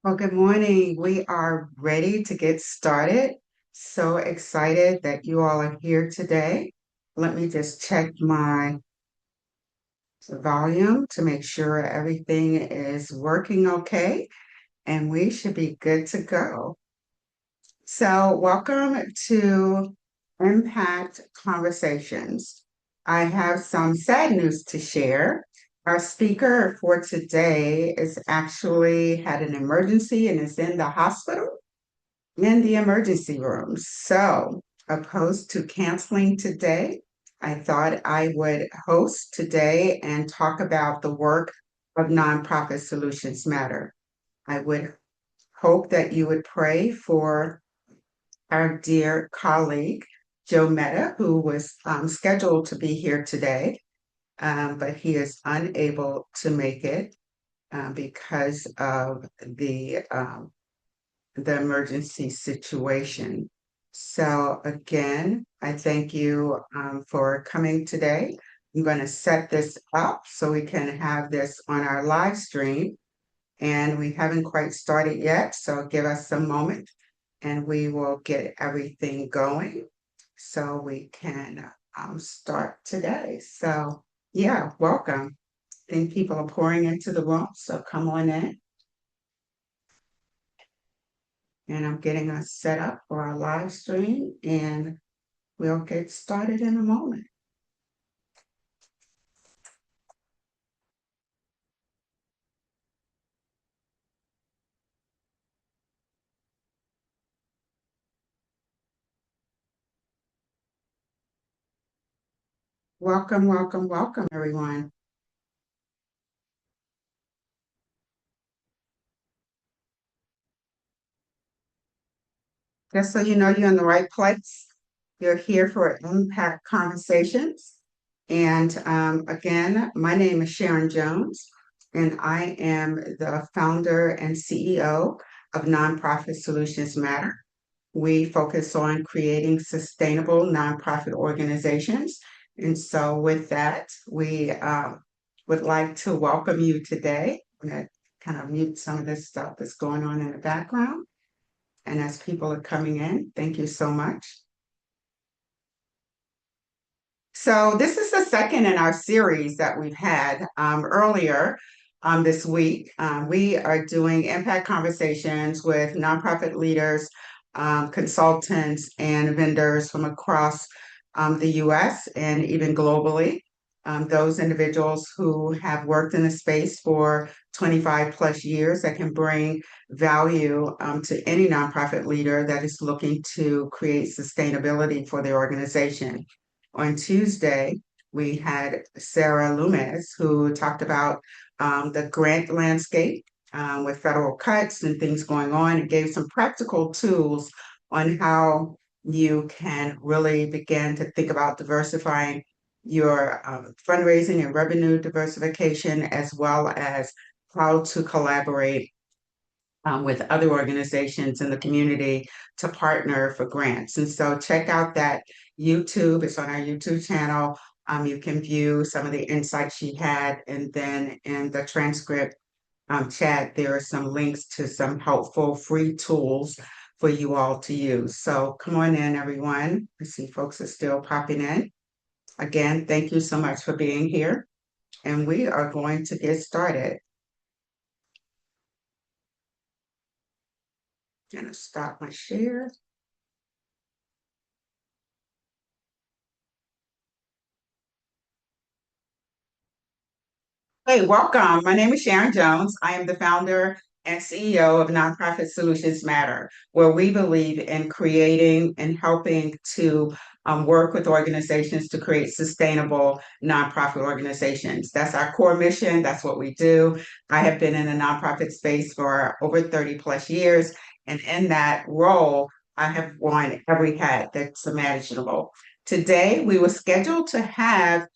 Well, good morning. We are ready to get started. So excited that you all are here today. Let me just check my volume to make sure everything is working okay, and we should be good to go. So, welcome to Impact Conversations. I have some sad news to share. Our speaker for today is actually had an emergency and is in the hospital in the emergency room. So, opposed to canceling today, I thought I would host today and talk about the work of Nonprofit Solutions Matter. I would hope that you would pray for our dear colleague, Joe Meta, who was scheduled to be here today, but he is unable to make it because of the emergency situation. So again, I thank you for coming today. I'm going to set this up so we can have this on our live stream. And we haven't quite started yet, so give us a moment and we will get everything going so we can start today. So yeah, welcome. I think people are pouring into the room, so come on in. And I'm getting us set up for our live stream, and we'll get started in a moment. Welcome, welcome, welcome, everyone. Just so you know, you're in the right place. You're here for Impact Conversations. And again, my name is Sharon Jones, and I am the founder and CEO of Nonprofit Solutions Matter. We focus on creating sustainable nonprofit organizations. And so, with that, we would like to welcome you today. I'm going to kind of mute some of this stuff that's going on in the background. And as people are coming in, thank you so much. So this is the second in our series that we've had earlier this week. We are doing impact conversations with nonprofit leaders, consultants, and vendors from across the US and even globally. Those individuals who have worked in the space for 25 plus years that can bring value to any nonprofit leader that is looking to create sustainability for their organization. On Tuesday, we had Sarah Loomis, who talked about the grant landscape with federal cuts and things going on, and gave some practical tools on how you can really begin to think about diversifying your fundraising and revenue diversification, as well as how to collaborate with other organizations in the community to partner for grants. And so check out that YouTube, it's on our YouTube channel. You can view some of the insights she had, and then in the transcript chat, there are some links to some helpful free tools for you all to use. So come on in, everyone. I see folks are still popping in. Again, thank you so much for being here. And we are going to get started. I'm gonna stop my share. Hey, welcome. My name is Sharon Jones. I am the founder and CEO of Nonprofit Solutions Matter, where we believe in creating and helping to work with organizations to create sustainable nonprofit organizations. That's our core mission. That's what we do. I have been in the nonprofit space for over 30 plus years. And in that role, I have worn every hat that's imaginable. Today, we were scheduled to have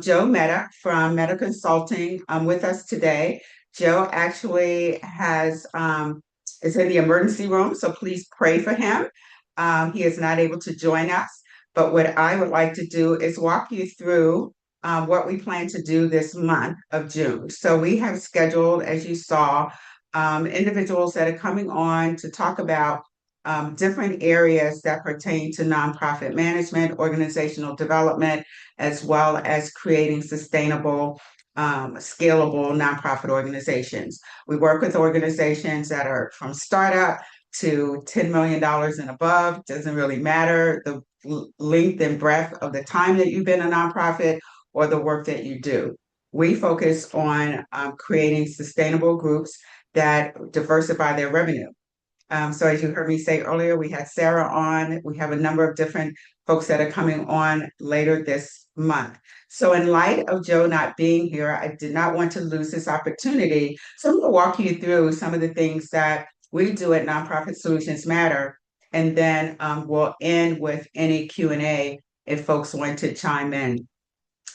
Joe Meta from Meta Consulting with us today. Joe actually is in the emergency room, so please pray for him. He is not able to join us, but what I would like to do is walk you through what we plan to do this month of June. So we have scheduled, as you saw, individuals that are coming on to talk about different areas that pertain to nonprofit management, organizational development, as well as creating sustainable, scalable nonprofit organizations. We work with organizations that are from startup to $10 million and above. Doesn't really matter the length and breadth of the time that you've been a nonprofit or the work that you do. We focus on creating sustainable groups that diversify their revenue. So as you heard me say earlier, we had Sarah on. We have a number of different folks that are coming on later this month. So in light of Joe not being here, I did not want to lose this opportunity. So I'm going to walk you through some of the things that we do at Nonprofit Solutions Matter, and then we'll end with any Q&A if folks want to chime in.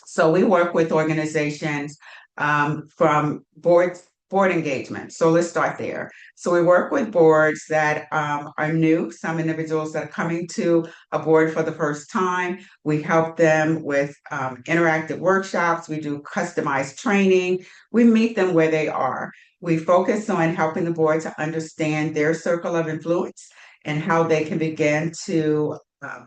So we work with organizations from board engagement. So let's start there. So we work with boards that are new, some individuals that are coming to a board for the first time. We help them with interactive workshops. We do customized training. We meet them where they are. We focus on helping the board to understand their circle of influence and how they can begin to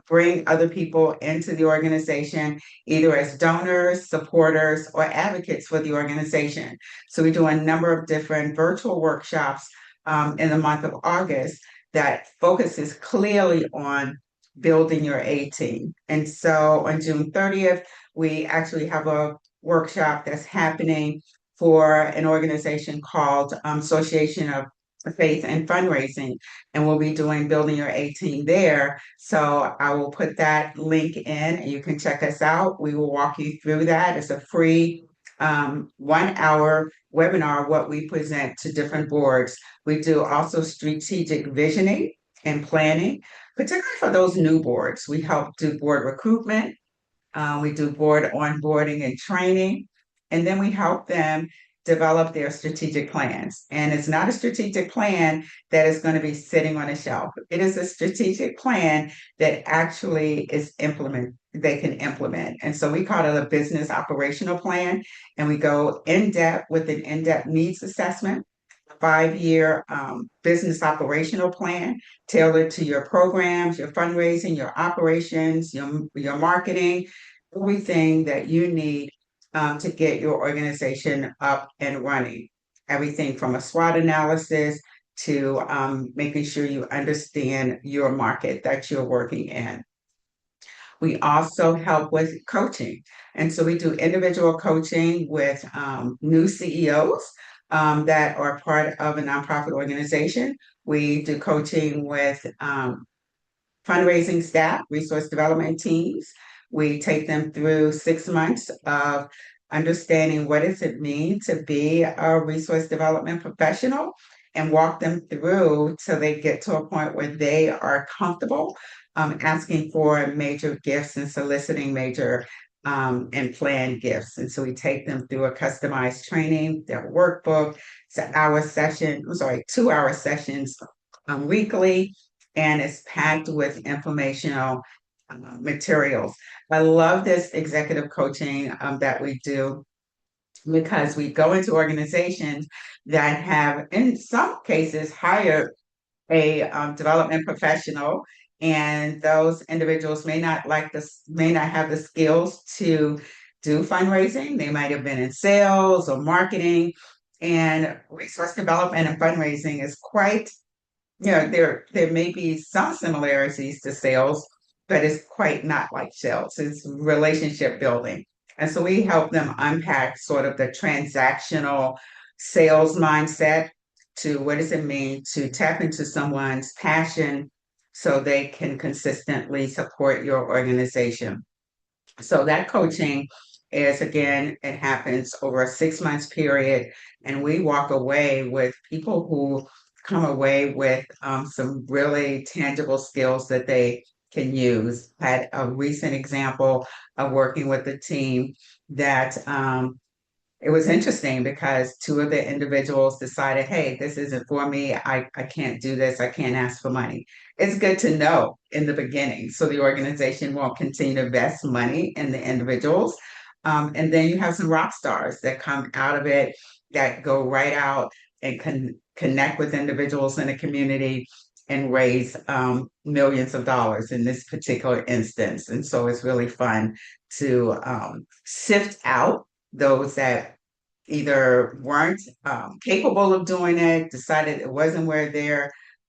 bring other people into the organization, either as donors, supporters, or advocates for the organization. So we do a number of different virtual workshops in the month of August that focuses clearly on building your A team. And so on June 30th, we actually have a workshop that's happening for an organization called Association of Faith and Fundraising, and we'll be doing Building Your A Team there. So I will put that link in and you can check us out. We will walk you through that. It's a free 1 hour webinar, what we present to different boards. We do also strategic visioning and planning, particularly for those new boards. We help do board recruitment. We do board onboarding and training, and then we help them develop their strategic plans. And it's not a strategic plan that is going to be sitting on a shelf. It is a strategic plan that actually is they can implement. And so we call it a business operational plan. And we go in depth with an in-depth needs assessment, 5-year business operational plan tailored to your programs, your fundraising, your operations, your marketing, everything that you need to get your organization up and running. Everything from a SWOT analysis to making sure you understand your market that you're working in. We also help with coaching. And so we do individual coaching with new CEOs that are part of a nonprofit organization. We do coaching with fundraising staff, resource development teams. We take them through 6 months of understanding what does it mean to be a resource development professional and walk them through till they get to a point where they are comfortable asking for major gifts and soliciting major and planned gifts. And so we take them through a customized training, their workbook. It's an hour session, 2-hour sessions weekly, and it's packed with informational materials. I love this executive coaching that we do because we go into organizations that have, in some cases, hired a development professional, and those individuals may not have the skills to do fundraising. They might have been in sales or marketing, and resource development and fundraising is quite, there may be some similarities to sales, but it's quite not like sales. It's relationship building. And so we help them unpack sort of the transactional sales mindset to what does it mean to tap into someone's passion so they can consistently support your organization. So that coaching is, again, it happens over a 6 months period, and we walk away with people who come away with some really tangible skills that they can use. I had a recent example of working with a team that it was interesting because 2 of the individuals decided, hey, this isn't for me. I can't do this. I can't ask for money. It's good to know in the beginning so the organization won't continue to invest money in the individuals. And then you have some rock stars that come out of it that go right out and connect with individuals in the community and raise millions of dollars in this particular instance. And so it's really fun to sift out those that either weren't capable of doing it, decided it wasn't where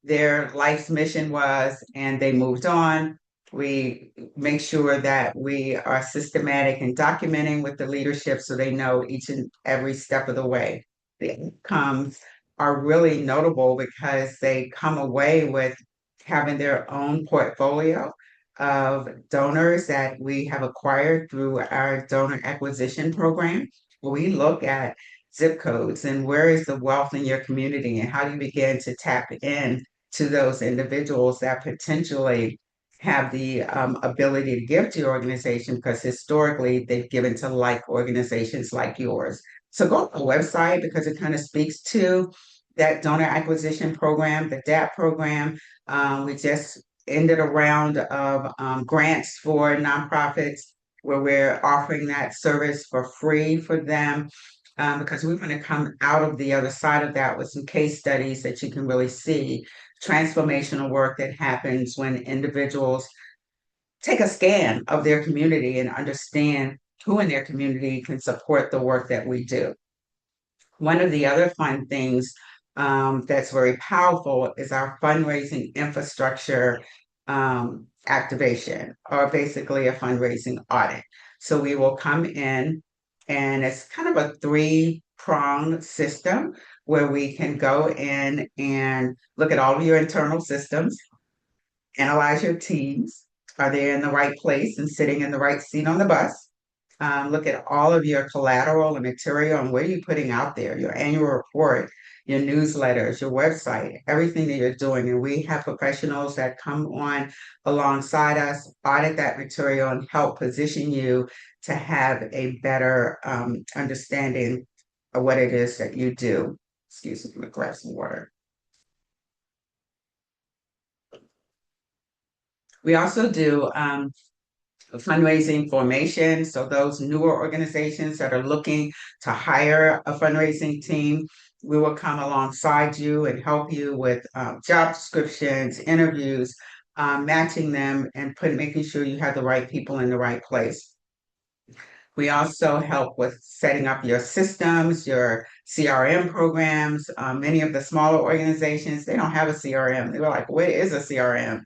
their life's mission was, and they moved on. We make sure that we are systematic in documenting with the leadership so they know each and every step of the way. The outcomes are really notable because they come away with having their own portfolio of donors that we have acquired through our donor acquisition program. We look at zip codes and where is the wealth in your community and how do you begin to tap in to those individuals that potentially have the ability to give to your organization because historically they've given to like organizations like yours. So go to the website because it kind of speaks to that donor acquisition program, the DAP program. We just ended a round of grants for nonprofits where we're offering that service for free for them because we want to come out of the other side of that with some case studies that you can really see transformational work that happens when individuals take a scan of their community and understand who in their community can support the work that we do. One of the other fun things that's very powerful is our fundraising infrastructure activation, or basically a fundraising audit. So we will come in, and it's kind of a three-pronged system where we can go in and look at all of your internal systems, analyze your teams. Are they in the right place and sitting in the right seat on the bus? Look at all of your collateral and material and what are you putting out there, your annual report, your newsletters, your website, everything that you're doing. And we have professionals that come on alongside us, audit that material, and help position you to have a better understanding of what it is that you do. Excuse me, let me grab some water. We also do fundraising formation. So those newer organizations that are looking to hire a fundraising team, we will come alongside you and help you with job descriptions, interviews, matching them and making sure you have the right people in the right place. We also help with setting up your systems, your CRM programs. Many of the smaller organizations, they don't have a CRM. They were like, what is a CRM?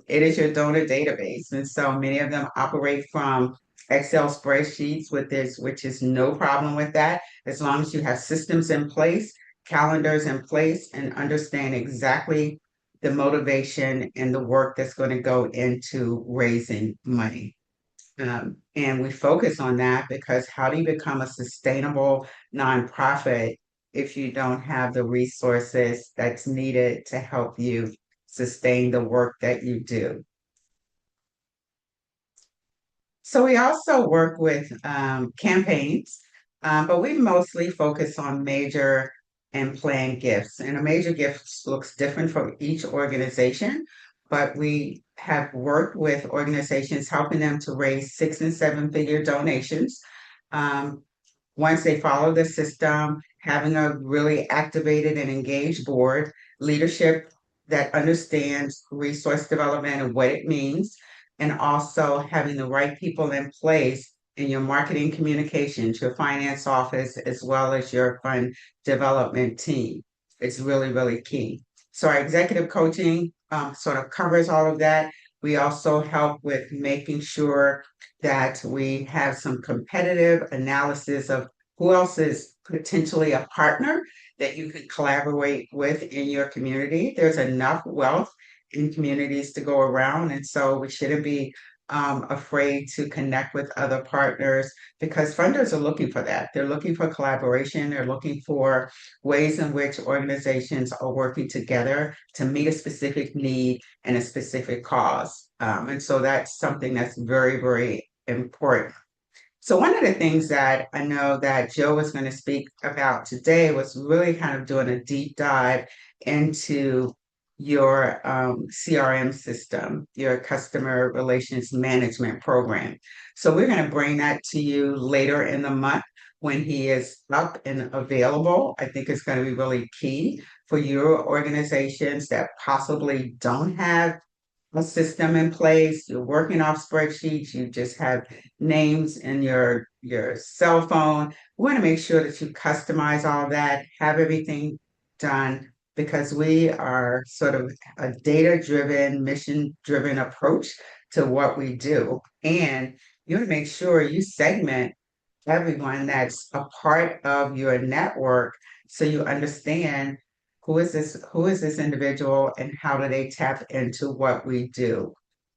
It is your donor database. And so many of them operate from Excel spreadsheets with this, which is no problem with that, as long as you have systems in place, calendars in place, and understand exactly the motivation and the work that's going to go into raising money. And we focus on that because how do you become a sustainable nonprofit if you don't have the resources that's needed to help you sustain the work that you do? So we also work with campaigns, but we mostly focus on major and planned gifts. And a major gift looks different from each organization, but we have worked with organizations helping them to raise 6 and 7 figure donations. Um, Once they follow the system, having a really activated and engaged board, leadership that understands resource development and what it means, and also having the right people in place in your marketing communications, your finance office, as well as your fund development team. It's really, really key. So our executive coaching sort of covers all of that. We also help with making sure that we have some competitive analysis of who else is potentially a partner that you can collaborate with in your community. There's enough wealth in communities to go around, and so we shouldn't be afraid to connect with other partners because funders are looking for that. They're looking for collaboration. They're looking for ways in which organizations are working together to meet a specific need and a specific cause. And so that's something that's very, very important. So one of the things that I know that Joe was going to speak about today was really kind of doing a deep dive into your CRM system, your customer relations management program. So we're going to bring that to you later in the month. when he is up and available. I think it's going to be really key for your organizations that possibly don't have a system in place. You're working off spreadsheets. You just have names in your cell phone. We want to make sure that you customize all that, have everything done because we are sort of a data-driven, mission-driven approach to what we do. And you want to make sure you segment everyone that's a part of your network so you understand who is this individual and how do they tap into what we do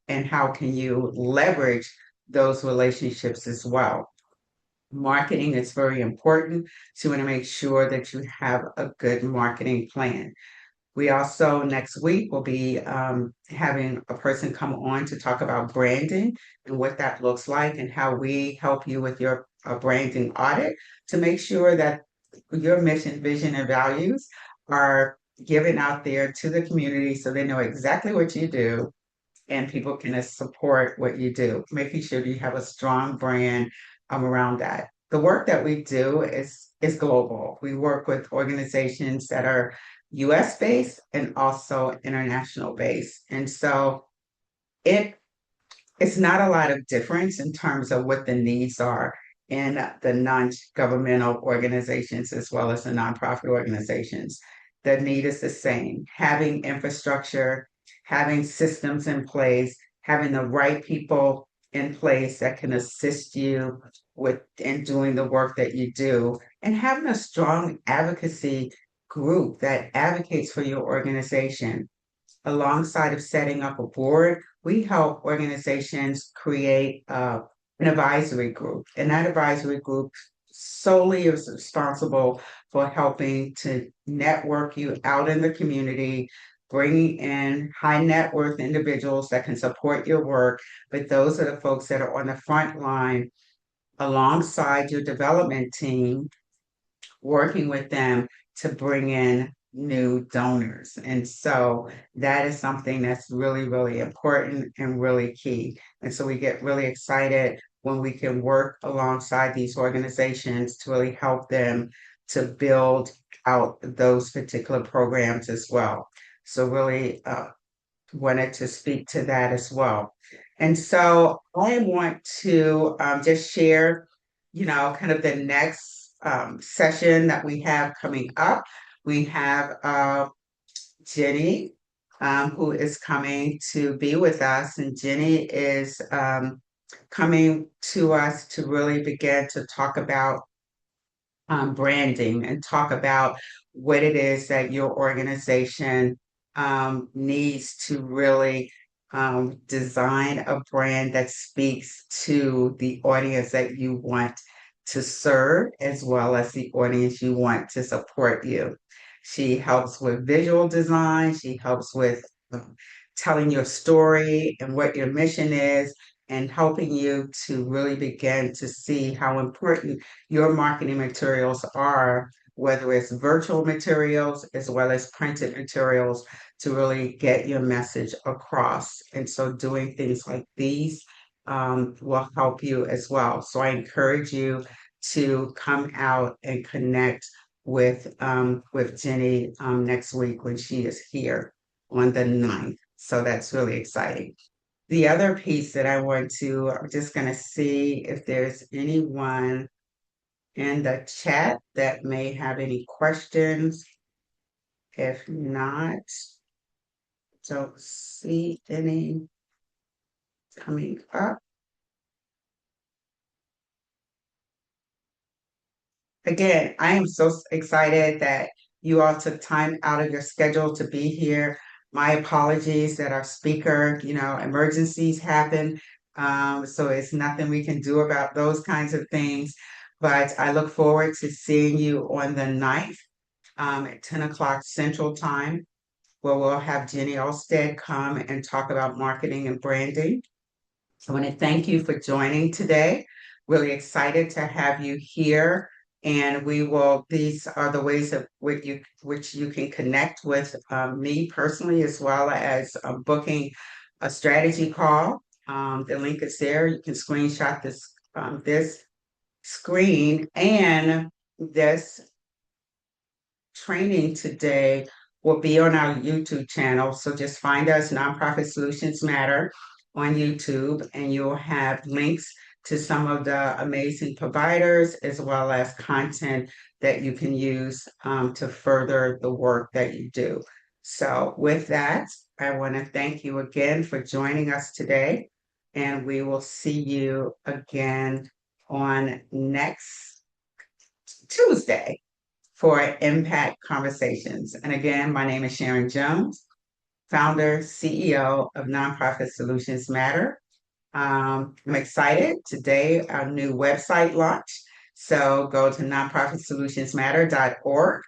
and how can you leverage those relationships as well. Marketing is very important, so you want to make sure that you have a good marketing plan. We also next week will be having a person come on to talk about branding and what that looks like and how we help you with your branding audit to make sure that your mission, vision, and values are given out there to the community so they know exactly what you do and people can support what you do, making sure you have a strong brand around that. The work that we do is global. We work with organizations that are US based and also international based. And so it it's not a lot of difference in terms of what the needs are in the non-governmental organizations as well as the nonprofit organizations. The need is the same, having infrastructure, having systems in place, having the right people in place that can assist you with in doing the work that you do, and having a strong advocacy group that advocates for your organization alongside of setting up a board, we help organizations create an advisory group. And that advisory group solely is responsible for helping to network you out in the community, bringing in high net worth individuals that can support your work. But those are the folks that are on the front line alongside your development team working with them to bring in new donors. And so that is something that's really, really important and really key. And so we get really excited when we can work alongside these organizations to really help them to build out those particular programs as well. So really wanted to speak to that as well. And so I want to just share, kind of the next session that we have coming up. We have Jenny, who is coming to be with us, and Jenny is coming to us to really begin to talk about branding and talk about what it is that your organization needs to really design a brand that speaks to the audience that you want to serve, as well as the audience you want to support you. She helps with visual design, she helps with telling your story and what your mission is, and helping you to really begin to see how important your marketing materials are, whether it's virtual materials as well as printed materials, to really get your message across. And so doing things like these will help you as well. So I encourage you to come out and connect with Jenny next week when she is here on the 9th. So that's really exciting. The other piece that I want to, I'm just going to see if there's anyone in the chat that may have any questions. If not, don't see any coming up. Again, I am so excited that you all took time out of your schedule to be here. My apologies that our speaker, emergencies happen. So it's nothing we can do about those kinds of things. But I look forward to seeing you on the 9th at 10 o'clock Central Time, where we'll have Jenny Olstead come and talk about marketing and branding. I want to thank you for joining today. Really excited to have you here. And these are the ways of which you can connect with me personally, as well as booking a strategy call. The link is there. You can screenshot this screen. And this training today will be on our YouTube channel. So just find us, Nonprofit Solutions Matter, on YouTube, and you'll have links to some of the amazing providers as well as content that you can use to further the work that you do. So, with that, I want to thank you again for joining us today, and we will see you again on next Tuesday for Impact Conversations. And again, my name is Sharon Jones, founder, CEO of Nonprofit Solutions Matter. I'm excited. Today, our new website launch. So go to nonprofitsolutionsmatter.org.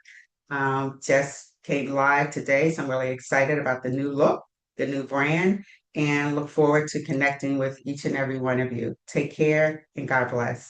Just came live today. So I'm really excited about the new look, the new brand, and look forward to connecting with each and every one of you. Take care and God bless.